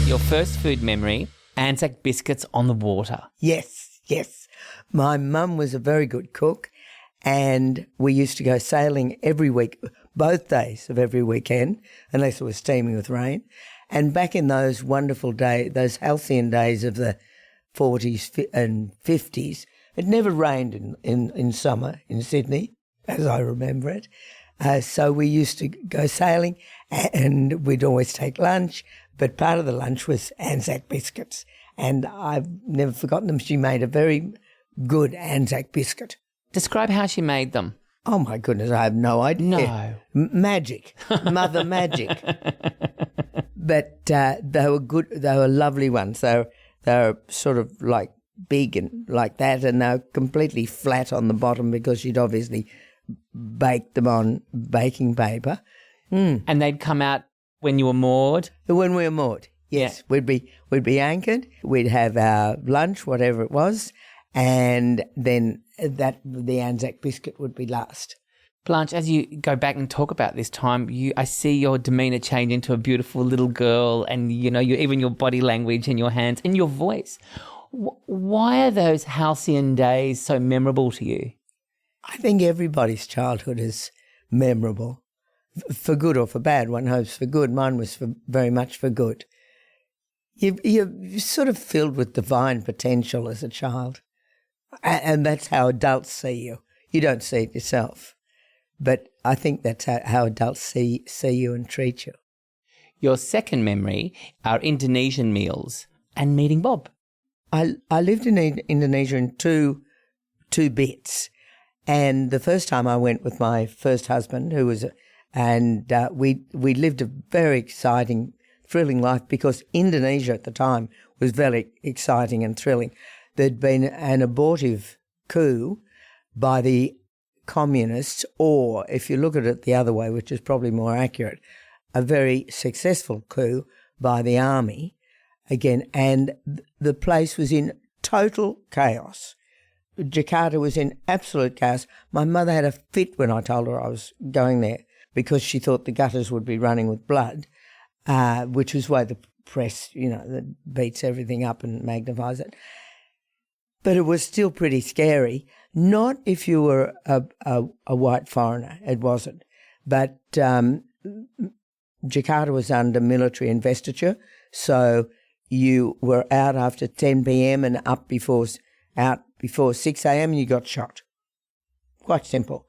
Your first food memory, Anzac biscuits on the water. Yes, yes. My mum was a very good cook, and we used to go sailing every week, both days of every weekend, unless it was steaming with rain. And back in those wonderful days, those halcyon days of the 40s and 50s, it never rained in summer in Sydney, as I remember it. So we used to go sailing, and we'd always take lunch, but part of the lunch was Anzac biscuits. And I've never forgotten them. She made a very good Anzac biscuit. Describe how she made them. Oh, my goodness, I have no idea. No. Magic. Mother magic. But they were good. They were lovely ones. They were sort of like big and like that, and they were completely flat on the bottom because she'd obviously baked them on baking paper. And they'd come out when you were moored? When we were moored, yes. Yeah. We'd be anchored. We'd have our lunch, whatever it was, and then the Anzac biscuit would be last. Blanche, as you go back and talk about this time, I see your demeanour change into a beautiful little girl, and even your body language and your hands and your voice. Why are those halcyon days so memorable to you? I think everybody's childhood is memorable, for good or for bad. One hopes for good. Mine was very much for good. You're sort of filled with divine potential as a child, and that's how adults see you. You don't see it yourself, but I think that's how adults see you and treat you. Your second memory are Indonesian meals and meeting Bob. I lived in Indonesia in two bits. And the first time I went with my first husband, we lived a very exciting, thrilling life because Indonesia at the time was very exciting and thrilling. There'd been an abortive coup by the communists, or if you look at it the other way, which is probably more accurate, a very successful coup by the army again, and the place was in total chaos. Jakarta was in absolute chaos. My mother had a fit when I told her I was going there because she thought the gutters would be running with blood, which is why the press, that beats everything up and magnifies it. But it was still pretty scary. Not if you were a white foreigner, it wasn't. But Jakarta was under military investiture, so you were out after 10 p.m. and out before 6 a.m. and you got shot. Quite simple.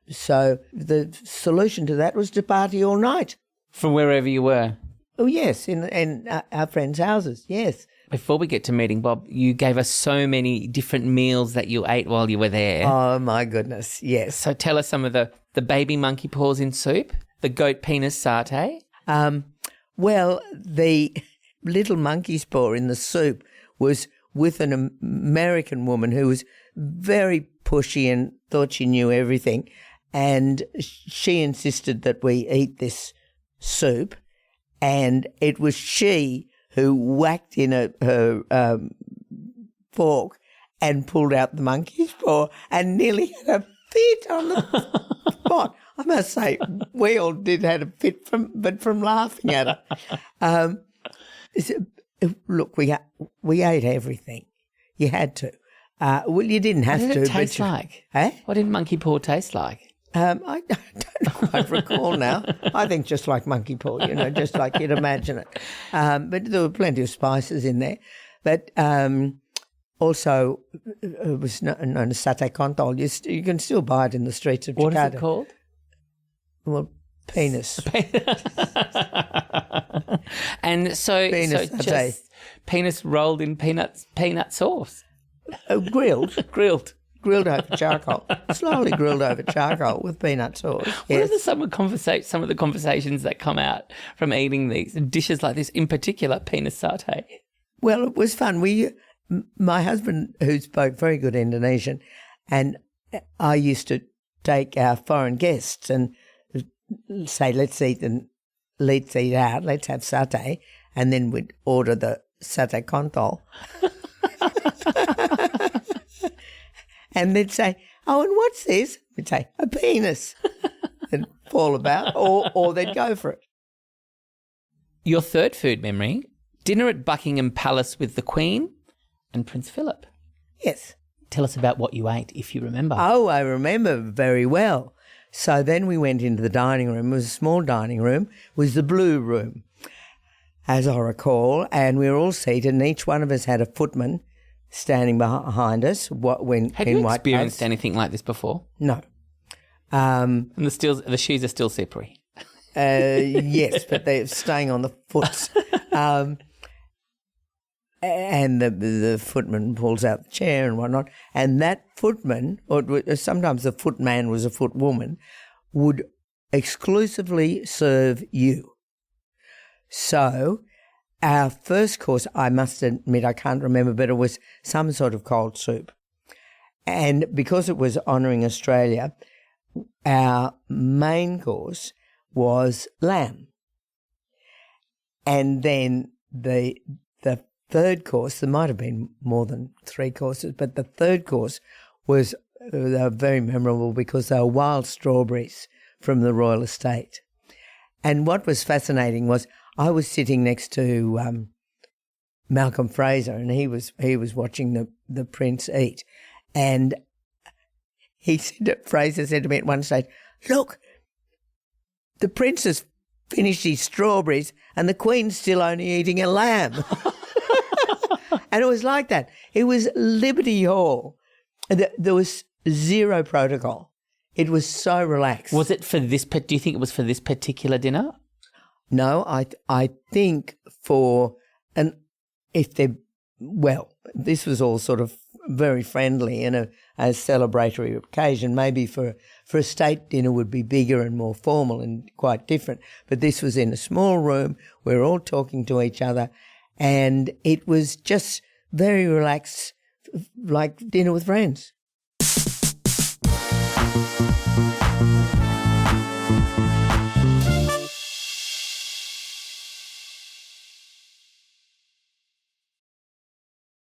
So the solution to that was to party all night. From wherever you were? Oh, yes, in our friends' houses, yes. Before we get to meeting Bob, you gave us so many different meals that you ate while you were there. Oh, my goodness, yes. So tell us some of the baby monkey paws in soup, the goat penis satay. Well, the little monkey's paw in the soup was with an American woman who was very pushy and thought she knew everything, and she insisted that we eat this soup, and it was she who whacked in her fork and pulled out the monkey's paw and nearly had a fit on the spot. I must say, we all did have a fit from laughing at her. Look, we ate everything. You had to. Well, you didn't have to. What did it taste like? Eh? What did monkey paw taste like? I don't quite recall now. I think just like monkey paw, just like you'd imagine it. But there were plenty of spices in there. But also, it was known as satay kontol. You can still buy it in the streets of Jakarta. What is it called? Well, penis. And so satay. Just penis rolled in peanut sauce. Grilled. Grilled over charcoal, slowly grilled over charcoal with peanut sauce. Yes. What are some of the conversations that come out from eating these dishes like this, in particular penis satay? Well, it was fun. My husband, who spoke very good Indonesian, and I used to take our foreign guests and say, let's eat out, let's have satay, and then we'd order the satay kontol. And they'd say, oh, and what's this? We'd say, a penis. and fall about, or they'd go for it. Your third food memory, dinner at Buckingham Palace with the Queen and Prince Philip. Yes. Tell us about what you ate, if you remember. Oh, I remember very well. So then we went into the dining room. It was a small dining room. It was the blue room, as I recall, and we were all seated, and each one of us had a footman standing behind us. Have you experienced anything like this before? No. And the shoes are still slippery. Yes, but they're staying on the foot. And the footman pulls out the chair and whatnot. And that footman, or sometimes the footman was a footwoman, would exclusively serve you. So our first course, I must admit, I can't remember, but it was some sort of cold soup. And because it was honouring Australia, our main course was lamb. And then the third course, there might have been more than 3 courses, but the third course was they were very memorable because they were wild strawberries from the royal estate. And what was fascinating was I was sitting next to Malcolm Fraser, and he was watching the prince eat, and Fraser said to me at one stage, "Look, the prince has finished his strawberries and the queen's still only eating a lamb." And it was like that. It was Liberty Hall. There was zero protocol. It was so relaxed. Was it for this? Do you think it was for this particular dinner? No, I think this was all sort of very friendly and a celebratory occasion. Maybe for a state dinner would be bigger and more formal and quite different. But this was in a small room. We were all talking to each other, and it was just very relaxed, like dinner with friends.